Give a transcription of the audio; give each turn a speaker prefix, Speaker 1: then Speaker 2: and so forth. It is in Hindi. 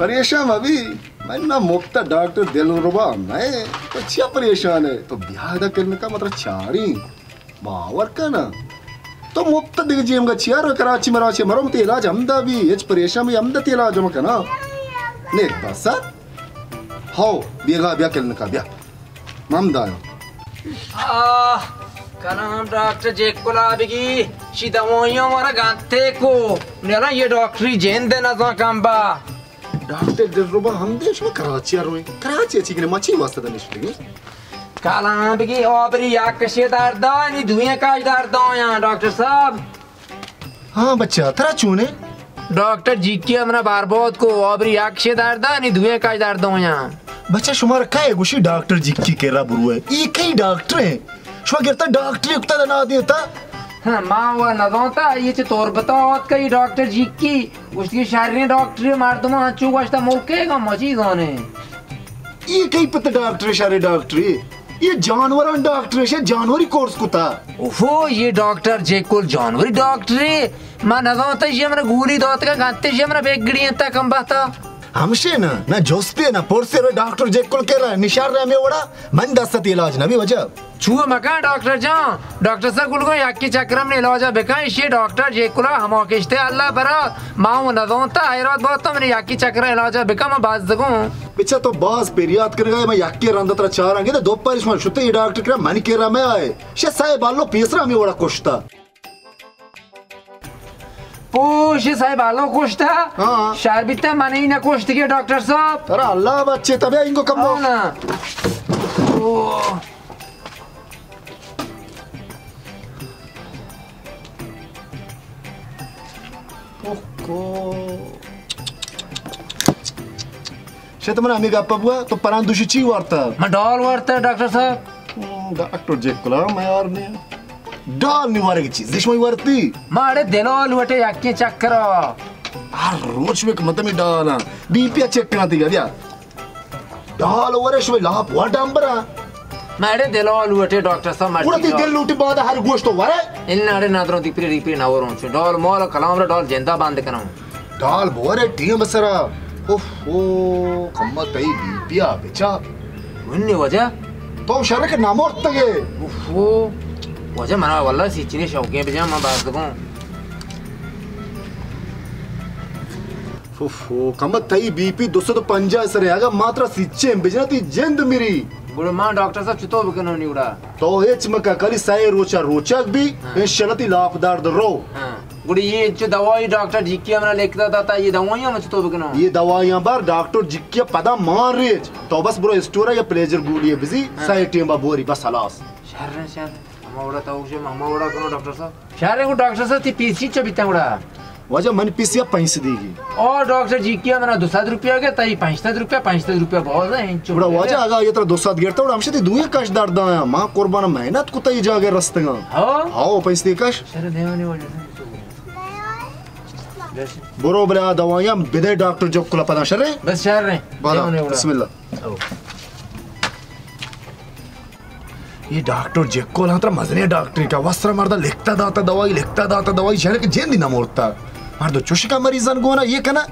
Speaker 1: परेशान अभी मैं ना मुफ्त डॉक्टर दिलरुबा मैं तो क्या परेशान है तो ब्याह करने का मतलब चारी बावर का ना तो मुफ्त दिख जीम का चियार कराची मराची मरो मत इलाज हमदा भी एच परेशान भी हमदा इलाज मत ना ने बस हो ब्याह करने का ब्याह ममदा
Speaker 2: कनाम डॉक्टर जेकुला बिगी शिदमोयो मरा गांते को नेला ये डॉक्टरी जेन देना तो कंबा
Speaker 1: डॉक्टर दिलरुबा हम देश में कराची रोए कराची अच्छी के मची वास्ते दनिश्ती
Speaker 2: कनाम बिगी ओबरी या कशे दर्द नि दुए का दर्द या डॉक्टर साहब
Speaker 1: हाँ बच्चा तेरा चूने
Speaker 2: डॉक्टर जी के हमरा बारबोद को ओबरी या कशे दर्द नि दुए का दर्द या
Speaker 1: बच्चा शुमार काय गुशी डॉक्टर जी की केरा बुरु है एक ही डॉक्टर है शो गिरता डॉक्टर युक्ता ना देता
Speaker 2: हाँ माँ वो नजोता ये चे तोर बताओ कई डॉक्टर जी की उसकी शारीरिक डॉक्टर मार दूँ चू वास्ता मौके का मची जाने
Speaker 1: ये कई पता डॉक्टर शारे डॉक्टर ये जानवर डॉक्टर है जानवरी कोर्स कुता
Speaker 2: ओहो ये डॉक्टर जेकुल जानवरी डॉक्टर माँ नजोता ये हमरा गुली दोत का गाते ये हमरा बेगड़ी ता कम बाता
Speaker 1: हमशे ना जोस्पे ना पोरसे डॉक्टर जेकुल के रहा निशार रहे में वड़ा मन दस्तत इलाज ना भी वजह
Speaker 2: छुआ मका डॉक्टर जान डॉक्टर साहब कुल को याकी चक्रम ने इलाज बेका ये डॉक्टर जेकुला हम किस्ते अल्लाह बरा माऊ नदोंता हैरात बहुत तो मैंने याकी चक्र इलाज बेका मैं बात सकूं
Speaker 1: पिछा तो बास पेरियात कर गए मैं याकी रंदतरा चार आगे तो दोपहर इसमें शुते ये डॉक्टर के मन के रहा मैं आए शे साहे बालो पेसरा में वड़ा कुश्ता
Speaker 2: पूछ साहब आलो कुछ था
Speaker 1: हाँ
Speaker 2: शायर बिता माने ही ना कुछ थी डॉक्टर साहब
Speaker 1: अरे अल्लाह बच्चे तबे इनको कम हो
Speaker 2: ना
Speaker 1: शेतमना आम्ही गप्पा बुआ तो परान दुशीची वार्ता
Speaker 2: मैं डॉल वार्ता डॉक्टर साहब
Speaker 1: डॉक्टर जेकुला मैं और ने डाल निवारे की चीज देश में वारती
Speaker 2: मारे दिलो लुटे याकी चक्कर
Speaker 1: रोज में मतलब में डाला बीपी चेक करना थी क्या डाल वरे शो लाभ हुआ डंबरा
Speaker 2: मारे दिलो लुटे डॉक्टर साहब मार
Speaker 1: उड़ती दिल लूटी बाद हर गोश्त वारे
Speaker 2: इन नारे नादरों दीपरी रिपरी ना वरों से डॉल मॉल कलाम रे डॉल जिंदा बांध कराऊं
Speaker 1: डाल बोरे टीम बसरा ओहो कम्मा तई बीपी आ बेचा
Speaker 2: वन्ने वजह
Speaker 1: तो शरक के नाम और तगे
Speaker 2: ओहो वजह मना वल्ला सीचने शौके बेजा मैं बात करूं
Speaker 1: ओहो कम्मा तई बीपी 250 सरे आगा मात्रा सीचे बेजना ती जिंद मेरी
Speaker 2: गुड मां डॉक्टर साहब चितो बकनो नहीं उड़ा
Speaker 1: तो हेच मका कली साए रोचक भी इन शलती लाभदार दरो
Speaker 2: गुड ये जो दवाई डॉक्टर जी की हमरा लिखता था ये दवाइयां में चितो बकनो
Speaker 1: ये दवाइयां बार डॉक्टर जी के पदा मार रे तो बस ब्रो स्टोर या प्लेजर गुड ये बिजी साए टीम बा बोरी बस खलास
Speaker 2: शहर से मामा उड़ा तो मामा उड़ा करो डॉक्टर साहब शहर को डॉक्टर साहब ती पीसी चबिता उड़ा
Speaker 1: वजह मन पीसिया पैसे देगी
Speaker 2: और डॉक्टर जी की हमरा 200 रुपया के तई 500 रुपया बहुत है
Speaker 1: चुड़ा वजह आगा ये तरह 200 गिरता उड़ा हमसे दुए कश दर्द आया मां कुर्बान मेहनत को तई जागे रस्तगा हां पैसे दे कश
Speaker 2: सर देवानी वजह
Speaker 1: बरो बला दवाइयां बिदे डॉक्टर जो कुला पता शरे
Speaker 2: बस शहर रे
Speaker 1: बिस्मिल्लाह ये डॉक्टर जेको लांतर मजने डॉक्टर का वस्त्र मर्दा लिखता दाता दवाई शहर के जेंदी ना मोड़ता मर्दो चुशिका मरीजन गोना ये कना